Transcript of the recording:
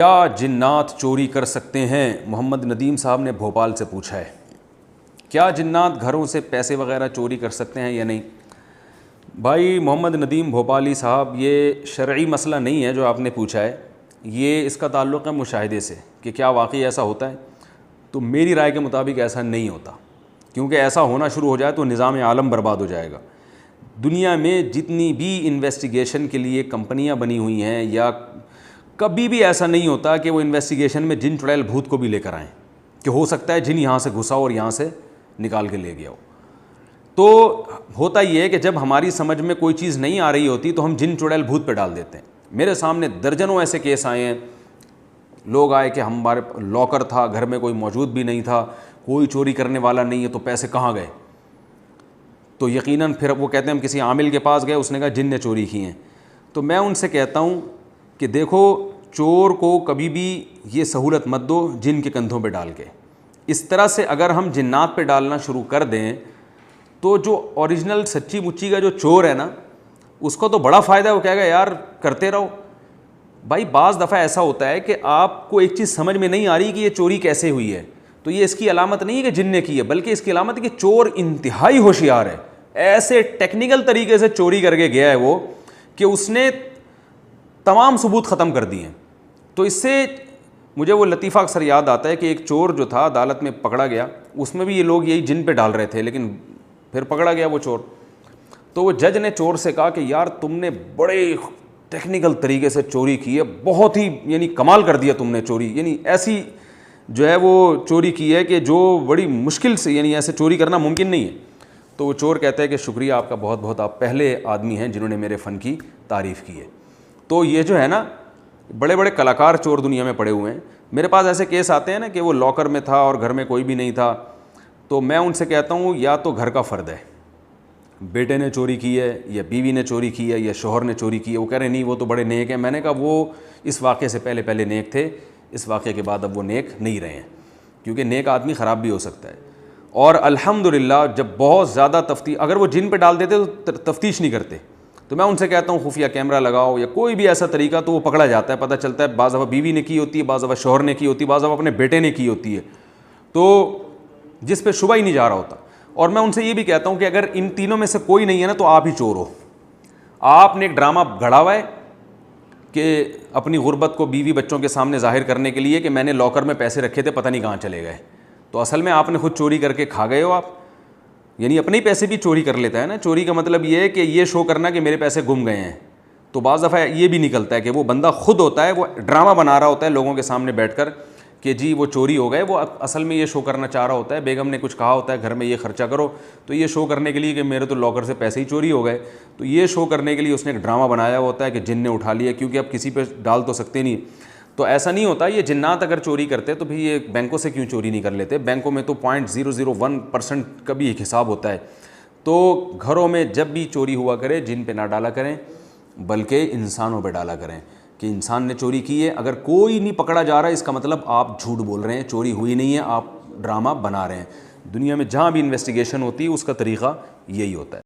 کیا جنات چوری کر سکتے ہیں؟ محمد ندیم صاحب نے بھوپال سے پوچھا ہے. کیا جنات گھروں سے پیسے وغیرہ چوری کر سکتے ہیں یا نہیں؟ بھائی محمد ندیم بھوپالی صاحب، یہ شرعی مسئلہ نہیں ہے جو آپ نے پوچھا ہے، یہ اس کا تعلق ہے مشاہدے سے کہ کیا واقعی ایسا ہوتا ہے. تو میری رائے کے مطابق ایسا نہیں ہوتا، کیونکہ ایسا ہونا شروع ہو جائے تو نظام عالم برباد ہو جائے گا. دنیا میں جتنی بھی انویسٹیگیشن کے لیے کمپنیاں بنی ہوئی ہیں، یا کبھی بھی ایسا نہیں ہوتا کہ وہ انویسٹیگیشن میں جن چڑیل بھوت کو بھی لے کر آئیں کہ ہو سکتا ہے جن یہاں سے گھسا اور یہاں سے نکال کے لے گیا ہو. تو ہوتا یہ ہے کہ جب ہماری سمجھ میں کوئی چیز نہیں آ رہی ہوتی تو ہم جن چڑیل بھوت پہ ڈال دیتے ہیں. میرے سامنے درجنوں ایسے کیس آئے ہیں، لوگ آئے کہ ہمارے لاکر تھا، گھر میں کوئی موجود بھی نہیں تھا، کوئی چوری کرنے والا نہیں ہے، تو پیسے کہاں گئے؟ تو یقیناً پھر وہ کہتے ہیں ہم کسی عامل کے پاس گئے، اس نے کہا جن نے چوری کی ہیں. تو میں ان سے کہتا ہوں کہ دیکھو، چور کو کبھی بھی یہ سہولت مت دو جن کے کندھوں پہ ڈال کے. اس طرح سے اگر ہم جنات پہ ڈالنا شروع کر دیں تو جو اوریجنل سچی مچی کا جو چور ہے نا، اس کو تو بڑا فائدہ ہے. وہ کہے گا یار کرتے رہو. بھائی بعض دفعہ ایسا ہوتا ہے کہ آپ کو ایک چیز سمجھ میں نہیں آ رہی کہ یہ چوری کیسے ہوئی ہے، تو یہ اس کی علامت نہیں ہے کہ جن نے کی ہے، بلکہ اس کی علامت ہے کہ چور انتہائی ہوشیار ہے. ایسے ٹیکنیکل طریقے سے چوری کر کے گیا ہے وہ کہ اس نے تمام ثبوت ختم کر دیے ہیں. تو اس سے مجھے وہ لطیفہ اکثر یاد آتا ہے کہ ایک چور جو تھا عدالت میں پکڑا گیا، اس میں بھی یہ لوگ یہی جن پہ ڈال رہے تھے، لیکن پھر پکڑا گیا وہ چور. تو وہ جج نے چور سے کہا کہ یار تم نے بڑے ٹیکنیکل طریقے سے چوری کی ہے، بہت ہی یعنی کمال کر دیا تم نے چوری، یعنی ایسی جو ہے وہ چوری کی ہے کہ جو بڑی مشکل سے، یعنی ایسے چوری کرنا ممکن نہیں ہے. تو وہ چور کہتا ہے کہ شکریہ آپ کا بہت بہت، آپ پہلے آدمی ہیں جنہوں نے میرے فن کی تعریف کی ہے. تو یہ جو ہے نا، بڑے بڑے کلاکار چور دنیا میں پڑے ہوئے ہیں. میرے پاس ایسے کیس آتے ہیں نا کہ وہ لاکر میں تھا اور گھر میں کوئی بھی نہیں تھا. تو میں ان سے کہتا ہوں یا تو گھر کا فرد ہے، بیٹے نے چوری کی ہے یا بیوی نے چوری کی ہے یا شوہر نے چوری کی ہے. وہ کہہ رہے نہیں وہ تو بڑے نیک ہیں. میں نے کہا وہ اس واقعے سے پہلے نیک تھے، اس واقعے کے بعد اب وہ نیک نہیں رہے ہیں، کیونکہ نیک آدمی خراب بھی ہو سکتا ہے. اور الحمدللہ جب بہت زیادہ تفتیش، اگر وہ جن پہ ڈال دیتے تو تفتیش نہیں کرتے، تو میں ان سے کہتا ہوں خفیہ کیمرہ لگاؤ یا کوئی بھی ایسا طریقہ، تو وہ پکڑا جاتا ہے. پتہ چلتا ہے بعض دفعہ بیوی نے کی ہوتی ہے، بعض دفعہ شوہر نے کی ہوتی ہے، بعض دفعہ اپنے بیٹے نے کی ہوتی ہے، تو جس پہ شبہ ہی نہیں جا رہا ہوتا. اور میں ان سے یہ بھی کہتا ہوں کہ اگر ان تینوں میں سے کوئی نہیں ہے نا، تو آپ ہی چور ہو. آپ نے ایک ڈرامہ گھڑا ہوا ہے کہ اپنی غربت کو بیوی بچوں کے سامنے ظاہر کرنے کے لیے کہ میں نے لاکر میں پیسے رکھے تھے، پتہ نہیں کہاں چلے گئے. تو اصل میں آپ نے خود چوری کر کے کھا گئے ہو. آپ یعنی اپنے ہی پیسے بھی چوری کر لیتا ہے نا. چوری کا مطلب یہ ہے کہ یہ شو کرنا کہ میرے پیسے گم گئے ہیں. تو بعض دفعہ یہ بھی نکلتا ہے کہ وہ بندہ خود ہوتا ہے، وہ ڈرامہ بنا رہا ہوتا ہے لوگوں کے سامنے بیٹھ کر کہ جی وہ چوری ہو گئے. وہ اصل میں یہ شو کرنا چاہ رہا ہوتا ہے، بیگم نے کچھ کہا ہوتا ہے گھر میں یہ خرچہ کرو، تو یہ شو کرنے کے لیے کہ میرے تو لاکر سے پیسے ہی چوری ہو گئے. تو یہ شو کرنے کے لیے اس نے ایک ڈرامہ بنایا ہوتا ہے کہ جن نے اٹھا لیا، کیونکہ اب کسی پہ ڈال تو سکتے نہیں. تو ایسا نہیں ہوتا. یہ جنات اگر چوری کرتے تو بھی یہ بینکوں سے کیوں چوری نہیں کر لیتے؟ بینکوں میں تو 0.001% کا بھی ایک حساب ہوتا ہے. تو گھروں میں جب بھی چوری ہوا کرے جن پہ نہ ڈالا کریں، بلکہ انسانوں پہ ڈالا کریں کہ انسان نے چوری کی ہے. اگر کوئی نہیں پکڑا جا رہا ہے، اس کا مطلب آپ جھوٹ بول رہے ہیں، چوری ہوئی نہیں ہے، آپ ڈرامہ بنا رہے ہیں. دنیا میں جہاں بھی انویسٹیگیشن ہوتی ہے اس کا طریقہ یہی ہوتا ہے.